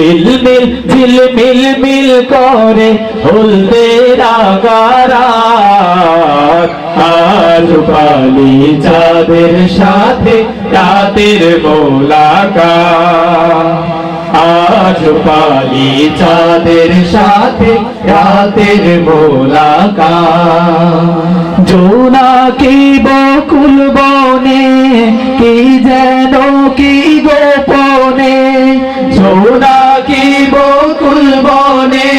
ঝিলমিল মিল করে হলদের আগারাত আজ পালি চাঁদের সাথে রাতের মোলাকাত আজ পালি চাঁদের সাথে রাতের মোলাকাত জোনাকি বকুল বনে কি যেন কি গোপনে জোনাকি বকুল বনে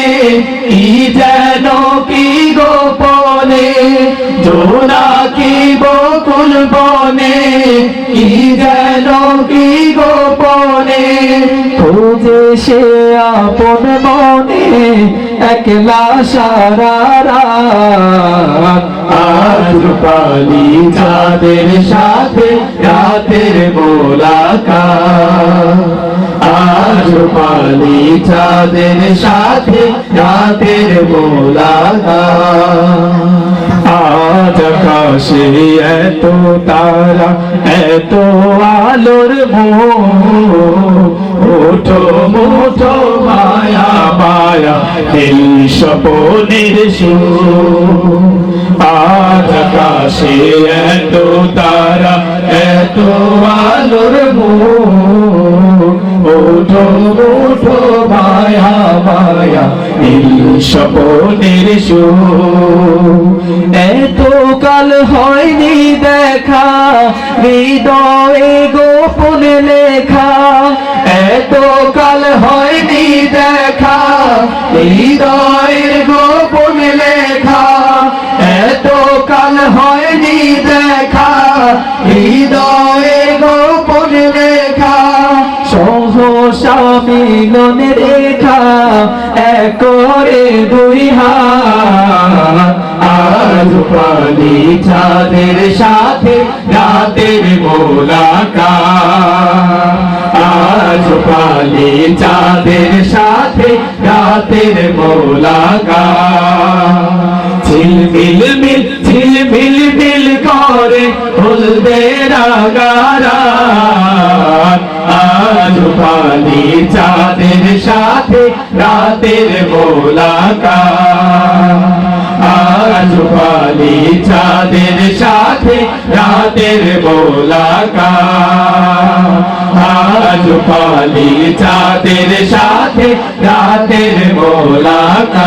কি যেন কি গোপনে জোনাকি বকুল বনে কি যেন কি গোপনে খোঁজে সে আপন মনে একলা সারা রাত আজ পালি চাঁদের সাথে রাতের মোলাকাত আজ পালি চাঁদের সাথে রাতের মোলাকাত আজ আকাশে এত তারা এত আলোর মুঠো মুঠো মায়া মায়া দিল স্বপনের সুর আজ আকাশে এত তারা এত আলোর মুঠো মুঠো মায়া মায়া দিল স্বপনের সুর এত কাল হয়নি দেখা হৃদয়ে গোপন লেখা এত কাল হয়নি দেখা হৃদয়ের গোপন লেখা এত কাল হয়নি দেখা হৃদয়ের গোপন লেখা সহসা মিলন রেখা এক করে দুই হাত আজ পালি চাঁদের সাথে রাতের মোলাকাত আজ পালি চাঁদের সাথে রাতের মোলাকাত ঝিলমিল মিল করে হলদের আগারাত আজ পালি চাঁদের সাথে রাতের মোলাকাত আজ পালি চাঁদের সাথে রাতের মোলাকাত আজ পালি চাঁদের সাথে রাতের মোলাকাত।